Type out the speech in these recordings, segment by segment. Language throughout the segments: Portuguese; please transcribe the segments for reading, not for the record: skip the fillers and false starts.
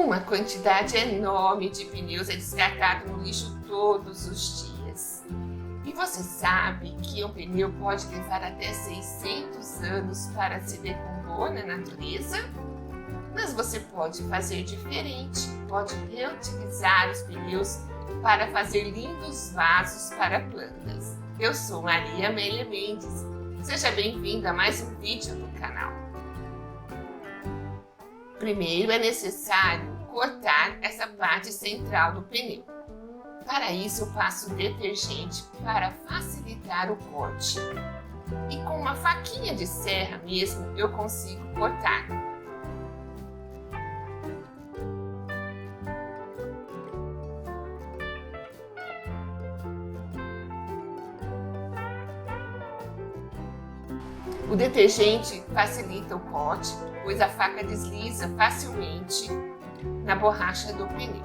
Uma quantidade enorme de pneus é descartado no lixo todos os dias. E você sabe que um pneu pode levar até 600 anos para se decompor na natureza? Mas você pode fazer diferente, pode reutilizar os pneus para fazer lindos vasos para plantas. Eu sou Maria Amélia Mendes, seja bem-vinda a mais um vídeo do canal. Primeiro é necessário cortar essa parte central do pneu. Para isso eu passo detergente para facilitar o corte. E com uma faquinha de serra mesmo eu consigo cortar. O detergente facilita o corte, pois a faca desliza facilmente na borracha do pneu.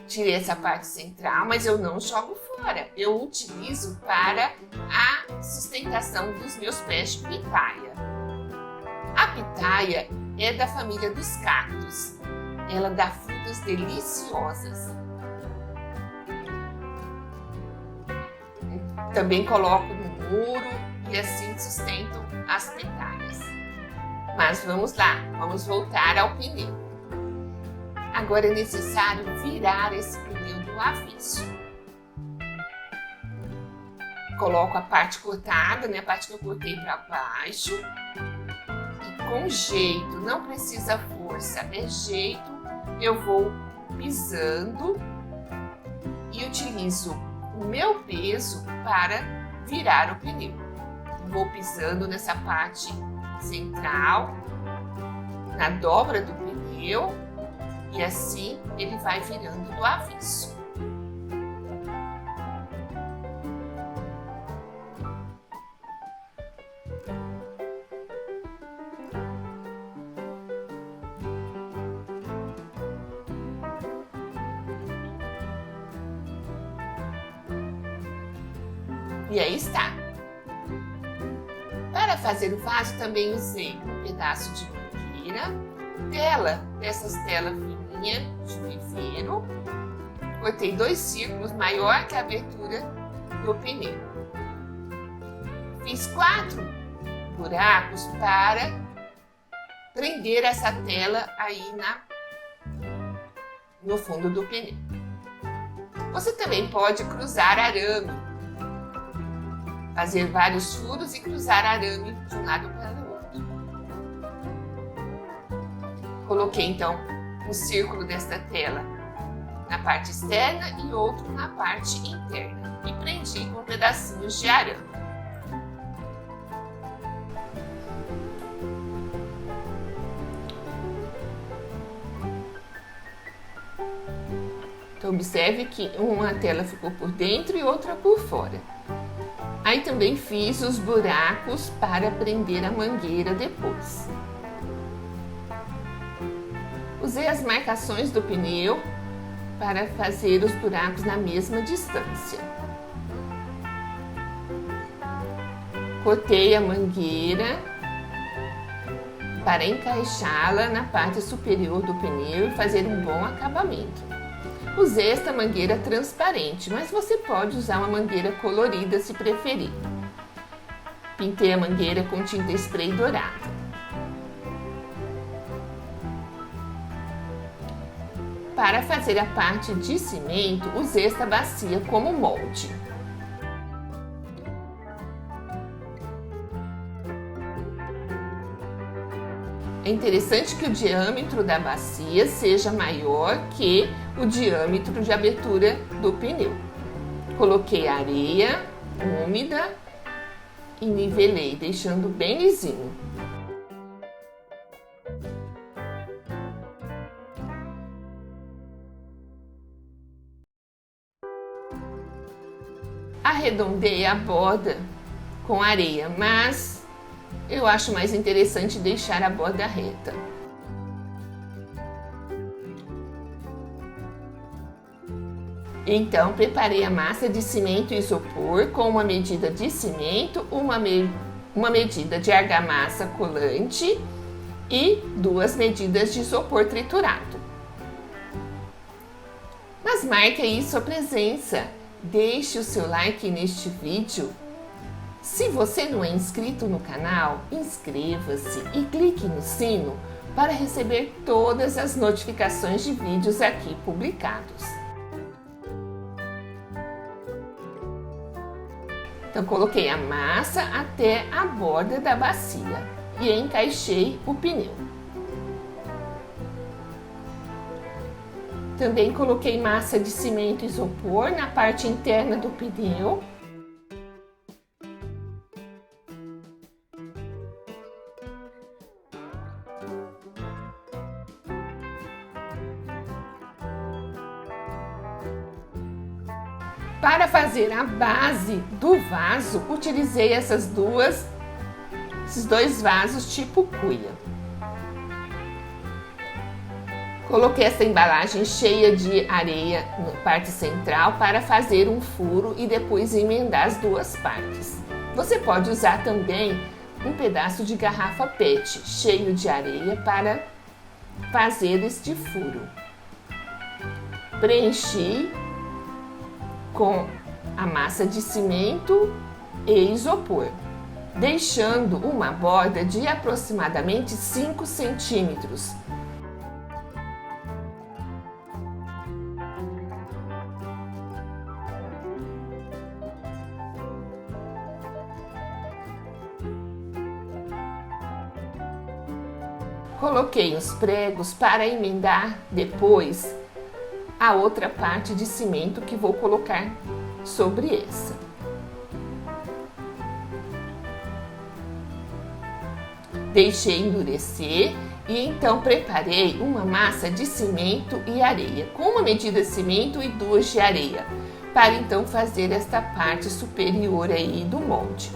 Tirei essa parte central, mas eu não jogo fora. Eu utilizo para a sustentação dos meus pés de pitaia. A pitaia é da família dos cactos. Ela dá frutas deliciosas. Também coloco no muro e assim sustento as pitaias. Mas vamos lá, vamos voltar ao pneu. Agora é necessário virar esse pneu do avesso. Coloco a parte cortada, a parte que eu cortei para baixo. E com jeito, não precisa força, é jeito, eu vou pisando e utilizo o meu peso para virar o pneu. Vou pisando nessa parte central, na dobra do pneu, e assim ele vai virando do avesso. E aí está. Para fazer o vaso também usei um pedaço de mangueira, tela, dessas telas fininhas de viveiro. Cortei 2 círculos maior que a abertura do pneu. Fiz 4 buracos para prender essa tela aí no fundo do pneu. Você também pode cruzar arame. Fazer vários furos e cruzar arame de um lado para o outro. Coloquei então um círculo desta tela na parte externa e outro na parte interna e prendi com pedacinhos de arame. Então observe que uma tela ficou por dentro e outra por fora. Aí também fiz os buracos para prender a mangueira depois. Usei as marcações do pneu para fazer os buracos na mesma distância. Cortei a mangueira para encaixá-la na parte superior do pneu e fazer um bom acabamento. Usei esta mangueira transparente, mas você pode usar uma mangueira colorida se preferir. Pintei a mangueira com tinta spray dourada. Para fazer a parte de cimento, usei esta bacia como molde. É interessante que o diâmetro da bacia seja maior que o diâmetro de abertura do pneu. Coloquei areia úmida e nivelei, deixando bem lisinho. Arredondei a borda com areia, mas eu acho mais interessante deixar a borda reta. Então, preparei a massa de cimento e isopor com uma medida de cimento, uma medida de argamassa colante e 2 medidas de isopor triturado. Mas marque aí sua presença, deixe o seu like neste vídeo. Se você não é inscrito no canal, inscreva-se e clique no sino para receber todas as notificações de vídeos aqui publicados. Então, coloquei a massa até a borda da bacia e encaixei o pneu. Também coloquei massa de cimento isopor na parte interna do pneu. Para fazer a base do vaso, utilizei esses dois vasos tipo cuia. Coloquei essa embalagem cheia de areia na parte central para fazer um furo e depois emendar as duas partes. Você pode usar também um pedaço de garrafa PET cheio de areia para fazer este furo. Preenchi com a massa de cimento e isopor, deixando uma borda de aproximadamente 5 centímetros. Coloquei os pregos para emendar depois a outra parte de cimento que vou colocar sobre essa. Deixei endurecer e então preparei uma massa de cimento e areia, com uma medida de cimento e 2 de areia, para então fazer esta parte superior aí do molde.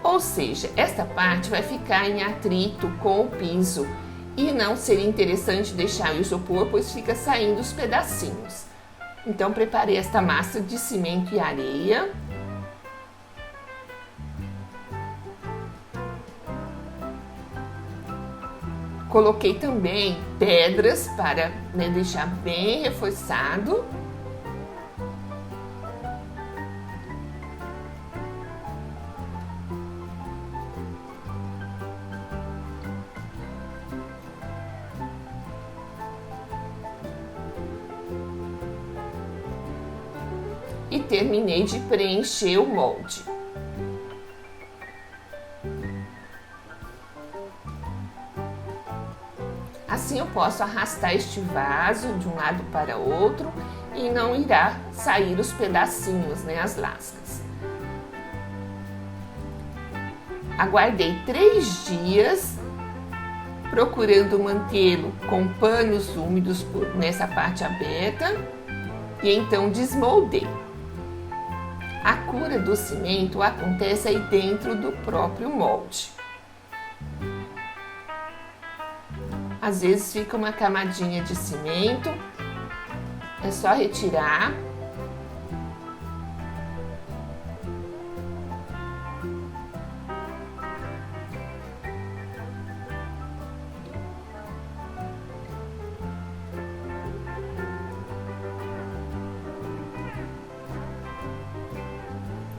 Ou seja, esta parte vai ficar em atrito com o piso e não seria interessante deixar o isopor, pois fica saindo os pedacinhos. Então, preparei esta massa de cimento e areia. Coloquei também pedras para deixar bem reforçado. E terminei de preencher o molde. Assim eu posso arrastar este vaso de um lado para outro e não irá sair os pedacinhos, as lascas. Aguardei 3 dias, procurando mantê-lo com panos úmidos nessa parte aberta, e então desmoldei. A cura do cimento acontece aí dentro do próprio molde. Às vezes fica uma camadinha de cimento, é só retirar.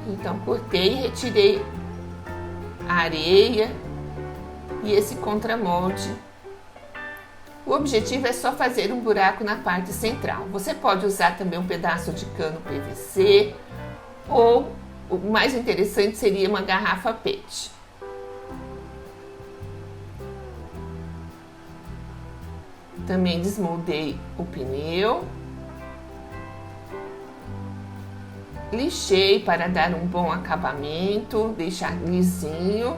Então, cortei e retirei a areia e esse contramolde. O objetivo é só fazer um buraco na parte central. Você pode usar também um pedaço de cano PVC ou o mais interessante seria uma garrafa PET. Também desmoldei o pneu. Lixei para dar um bom acabamento, deixar lisinho.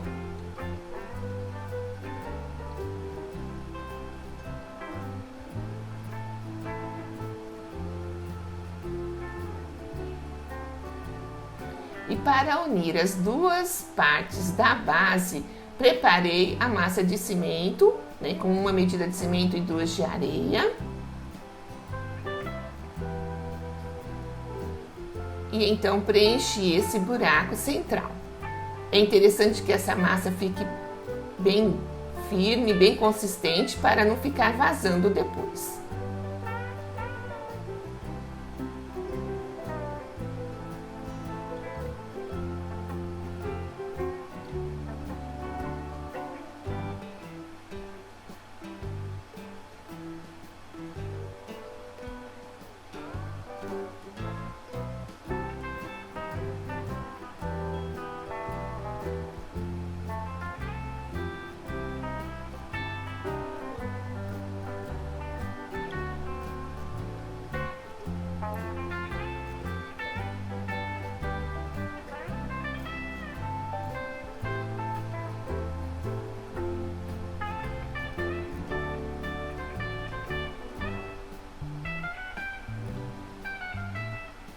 E para unir as duas partes da base, preparei a massa de cimento, com uma medida de cimento e 2 de areia. E então preenchi esse buraco central. É interessante que essa massa fique bem firme, bem consistente para não ficar vazando depois.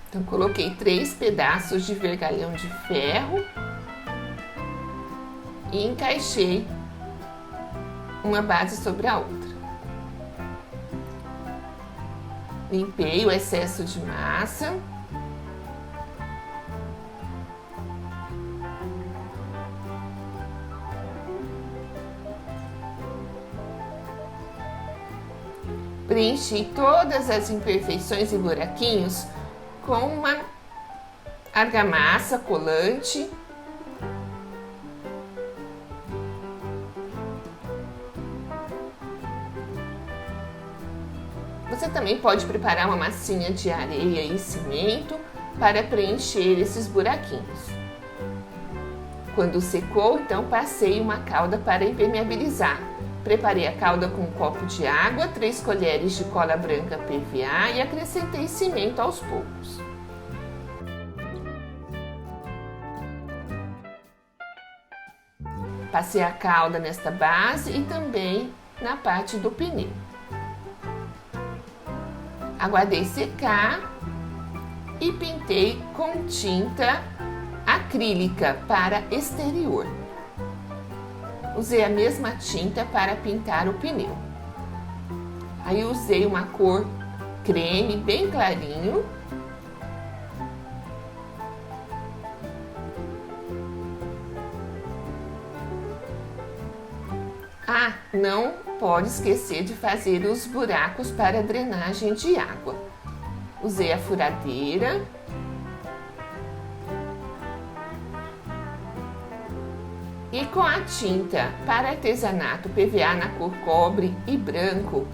Então, coloquei 3 pedaços de vergalhão de ferro e encaixei uma base sobre a outra. Limpei o excesso de massa. Preenchi todas as imperfeições e buraquinhos com uma argamassa colante. Você também pode preparar uma massinha de areia e cimento para preencher esses buraquinhos. Quando secou, então passei uma calda para impermeabilizar. Preparei a calda com um copo de água, 3 colheres de cola branca PVA e acrescentei cimento aos poucos. Passei a calda nesta base e também na parte do pneu. Aguardei secar e pintei com tinta acrílica para exterior. Usei a mesma tinta para pintar o pneu. Aí usei uma cor creme bem clarinho. Ah, não pode esquecer de fazer os buracos para drenagem de água. Usei a furadeira. E com a tinta para artesanato PVA na cor cobre e branco,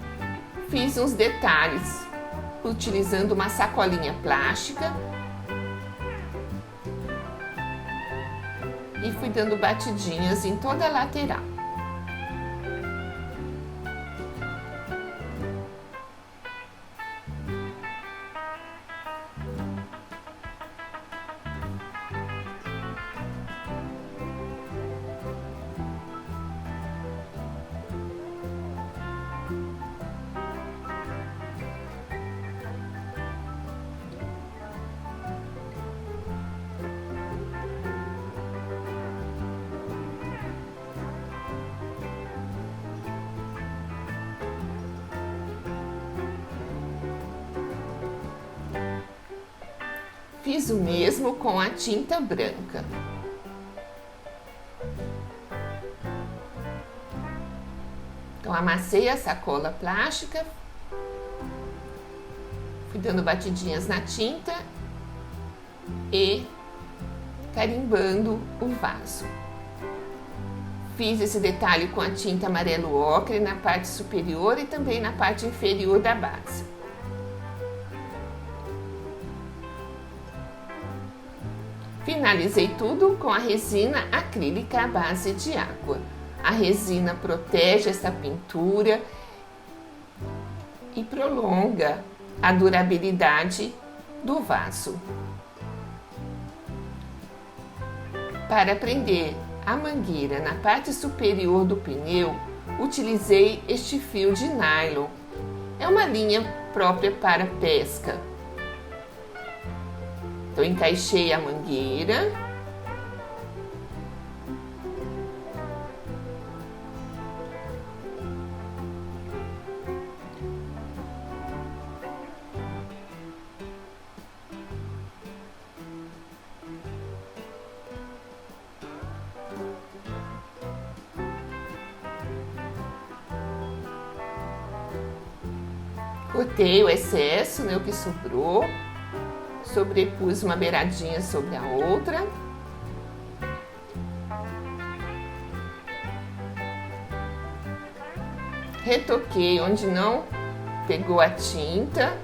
fiz uns detalhes, utilizando uma sacolinha plástica e fui dando batidinhas em toda a lateral. Fiz o mesmo com a tinta branca. Então, amassei a sacola plástica, fui dando batidinhas na tinta e carimbando o vaso. Fiz esse detalhe com a tinta amarelo ocre na parte superior e também na parte inferior da base. Finalizei tudo com a resina acrílica à base de água. A resina protege essa pintura e prolonga a durabilidade do vaso. Para prender a mangueira na parte superior do pneu, utilizei este fio de nylon. É uma linha própria para pesca. Então, encaixei a mangueira. Cortei o excesso, né, o que sobrou, sobrepus uma beiradinha sobre a outra. Retoquei onde não pegou a tinta.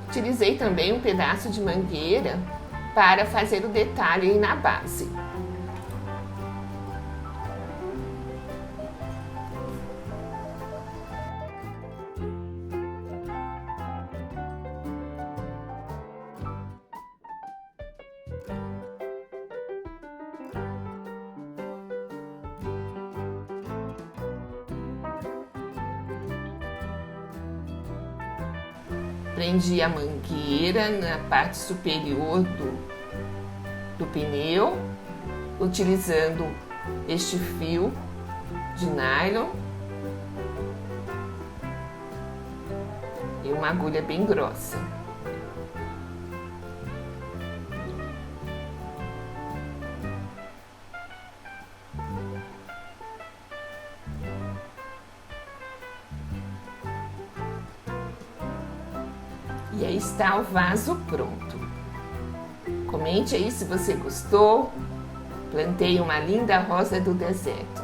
Utilizei também um pedaço de mangueira para fazer o detalhe aí na base. Prendi a mangueira na parte superior do pneu, utilizando este fio de nylon e uma agulha bem grossa. E aí está o vaso pronto. Comente aí se você gostou. Plantei uma linda rosa do deserto.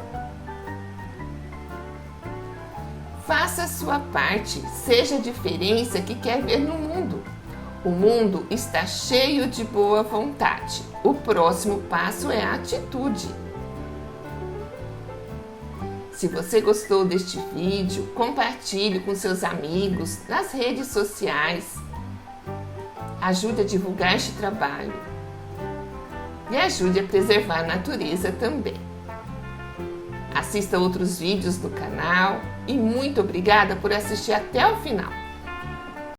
Faça a sua parte, seja a diferença que quer ver no mundo. O mundo está cheio de boa vontade. O próximo passo é a atitude. Se você gostou deste vídeo, compartilhe com seus amigos nas redes sociais. Ajude a divulgar este trabalho e ajude a preservar a natureza também. Assista outros vídeos do canal e muito obrigada por assistir até o final.